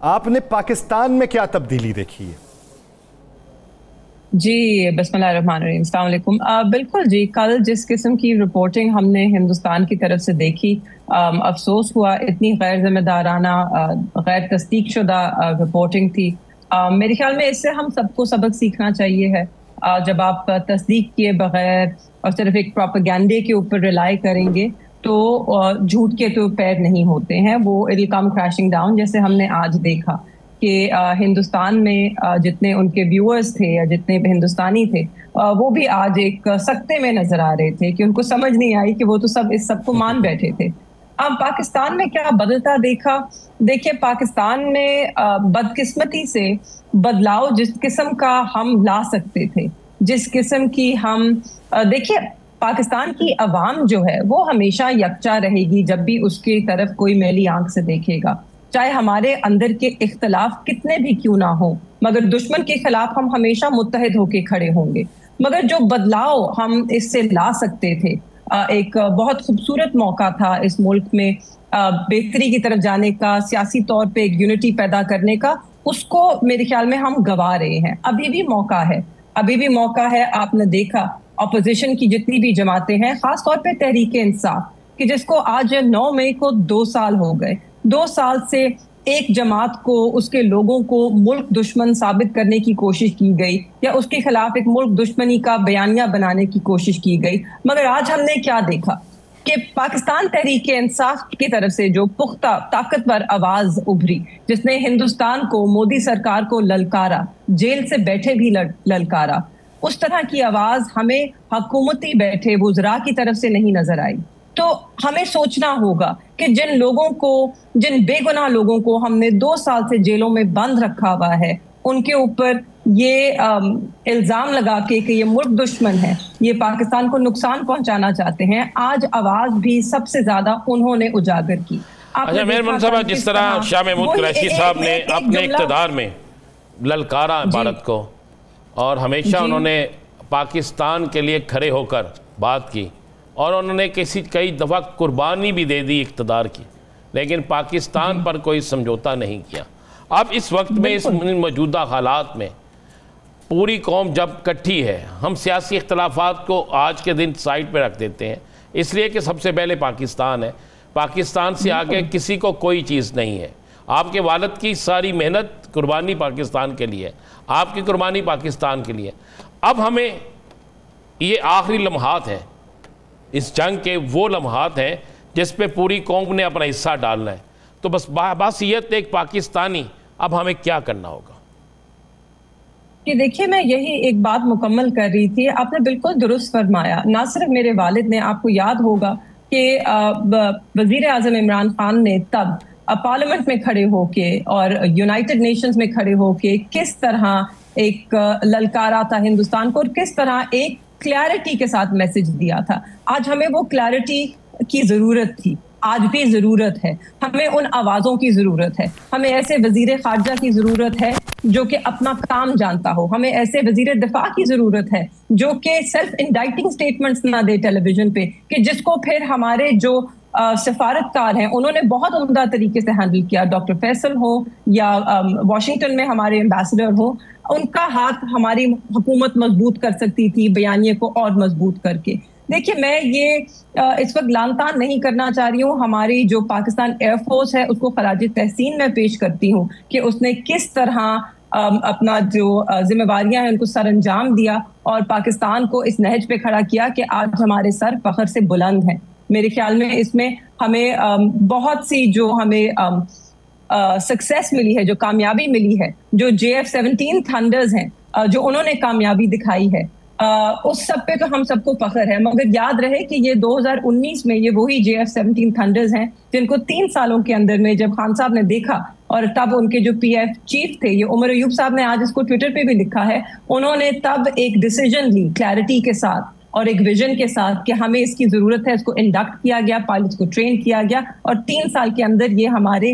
آپ نے پاکستان میں کیا تبدیلی دیکھی ہے؟ جی بسم اللہ الرحمن الرحیم، السلام علیکم۔ بالکل جی، کل جس قسم کی رپورٹنگ ہم نے ہندوستان کی طرف سے دیکھی، افسوس ہوا، اتنی غیر ذمہ دارانہ، غیر تصدیق شدہ رپورٹنگ تھی۔ میرے خیال میں اس سے ہم سب کو سبق سیکھنا چاہیے ہے۔ جب آپ تصدیق کیے بغیر اور صرف ایک پروپیگنڈے کے اوپر ریلائی کریں گے تو جھوٹ کے تو پیر نہیں ہوتے ہیں، وہ it will come crashing down, جیسے ہم نے آج دیکھا کہ ہندوستان میں جتنے ان کے ویورز تھے یا جتنے ہندوستانی تھے وہ بھی آج ایک سکتے میں نظر آ رہے تھے کہ ان کو سمجھ نہیں آئی کہ وہ تو سب اس سب کو مان بیٹھے تھے۔ اب پاکستان میں کیا بدلتا دیکھا؟ دیکھیے، پاکستان میں بدقسمتی سے بدلاؤ جس قسم کا ہم لا سکتے تھے، جس قسم کی ہم دیکھیے پاکستان کی عوام جو ہے وہ ہمیشہ یکجا رہے گی جب بھی اس کی طرف کوئی میلی آنکھ سے دیکھے گا، چاہے ہمارے اندر کے اختلاف کتنے بھی کیوں نہ ہوں، مگر دشمن کے خلاف ہم ہمیشہ متحد ہو کے کھڑے ہوں گے۔ مگر جو بدلاؤ ہم اس سے لا سکتے تھے، ایک بہت خوبصورت موقع تھا اس ملک میں بہتری کی طرف جانے کا، سیاسی طور پہ ایک یونٹی پیدا کرنے کا، اس کو میرے خیال میں ہم گوا رہے ہیں۔ ابھی بھی موقع ہے، ابھی بھی موقع ہے۔ آپ نے دیکھا اپوزیشن کی جتنی بھی جماعتیں ہیں، خاص طور پہ تحریک انصاف، کہ جس کو آج 9 مئی کو 2 سال ہو گئے، 2 سال سے ایک جماعت کو، اس کے لوگوں کو ملک دشمن ثابت کرنے کی کوشش کی گئی یا اس کے خلاف ایک ملک دشمنی کا بیانیہ بنانے کی کوشش کی گئی۔ مگر آج ہم نے کیا دیکھا کہ پاکستان تحریک انصاف کی طرف سے جو پختہ طاقتور آواز ابھری، جس نے ہندوستان کو، مودی سرکار کو للکارا، جیل سے بیٹھے بھی للکارا، اس طرح کی آواز ہمیں حکومتی بیٹھے وزراء کی طرف سے نہیں نظر آئی۔ تو ہمیں سوچنا ہوگا کہ جن لوگوں کو، جن بے گناہ لوگوں کو ہم نے 2 سال سے جیلوں میں بند رکھا ہوا ہے، ان کے اوپر یہ الزام لگا کے کہ یہ ملک دشمن ہے، یہ پاکستان کو نقصان پہنچانا چاہتے ہیں، آج آواز بھی سب سے زیادہ انہوں نے اجاگر کی۔ اچھا مہربان صاحب، جس طرح شاہ محمود قریشی صاحب نے اپنے اقتدار میں للکارا بھارت کو، اور ہمیشہ انہوں نے پاکستان کے لیے کھڑے ہو کر بات کی، اور انہوں نے کئی دفعہ قربانی بھی دے دی اقتدار کی، لیکن پاکستان پر کوئی سمجھوتا نہیں کیا۔ اب اس وقت میں، اس موجودہ حالات میں پوری قوم جب کٹھی ہے، ہم سیاسی اختلافات کو آج کے دن سائٹ پہ رکھ دیتے ہیں، اس لیے کہ سب سے پہلے پاکستان ہے، پاکستان سے آگے کسی کو کوئی چیز نہیں ہے۔ آپ کے والد کی ساری محنت قربانی پاکستان کے لیے، آپ کی قربانی پاکستان کے لیے۔ اب ہمیں یہ آخری لمحات ہیں اس جنگ کے، وہ لمحات ہیں جس پہ پوری قوم نے اپنا حصہ ڈالنا ہے۔ تو بس بحیثیت ایک پاکستانی اب ہمیں کیا کرنا ہوگا؟ کہ دیکھیے، میں یہی ایک بات مکمل کر رہی تھی، آپ نے بالکل درست فرمایا۔ نہ صرف میرے والد نے، آپ کو یاد ہوگا کہ وزیر اعظم عمران خان نے تب پارلیمنٹ میں کھڑے ہو کے اور یونائٹڈ نیشنز میں کھڑے ہو کے کس طرح ایک للکارا تھا ہندوستان کو، اور کس طرح ایک کلیئرٹی کے ساتھ میسج دیا تھا۔ آج ہمیں وہ کلیئرٹی کی ضرورت تھی، آج بھی ضرورت ہے، ہمیں ان آوازوں کی ضرورت ہے، ہمیں ایسے وزیر خارجہ کی ضرورت ہے جو کہ اپنا کام جانتا ہو، ہمیں ایسے وزیر دفاع کی ضرورت ہے جو کہ سیلف انڈائٹنگ سٹیٹمنٹس نہ دے ٹیلی ویژن پہ، کہ جس کو پھر ہمارے جو سفارتکار ہیں انہوں نے بہت عمدہ طریقے سے ہینڈل کیا، ڈاکٹر فیصل ہو یا واشنگٹن میں ہمارے ایمبیسڈر ہو، ان کا ہاتھ ہماری حکومت مضبوط کر سکتی تھی بیانیے کو اور مضبوط کر کے۔ دیکھیے، میں یہ اس وقت لان تان نہیں کرنا چاہ رہی ہوں، ہماری جو پاکستان ایئر فورس ہے اس کو خراج تحسین میں پیش کرتی ہوں کہ اس نے کس طرح اپنا جو ذمہ داریاں ہیں ان کو سر انجام دیا اور پاکستان کو اس نہج پہ کھڑا کیا کہ آج ہمارے سر فخر سے بلند ہیں۔ میرے خیال میں اس میں ہمیں بہت سی جو ہمیں سکسیس ملی ہے، جو کامیابی ملی ہے، جو JF-17 تھنڈرز ہیں جو انہوں نے کامیابی دکھائی ہے، اس سب پہ تو ہم سب کو فخر ہے۔ مگر یاد رہے کہ یہ 2019 میں یہ وہی JF-17 تھنڈرز ہیں جن کو 3 سالوں کے اندر میں جب خان صاحب نے دیکھا، اور تب ان کے جو PF چیف تھے، یہ عمر ایوب صاحب نے آج اس کو ٹویٹر پہ بھی لکھا ہے، انہوں نے تب ایک ڈیسیجن لی کلیئرٹی کے ساتھ اور ایک ویژن کے ساتھ کہ ہمیں اس کی ضرورت ہے، اس کو انڈکٹ کیا گیا، پائلٹس کو ٹرین کیا گیا، اور 3 سال کے اندر یہ ہمارے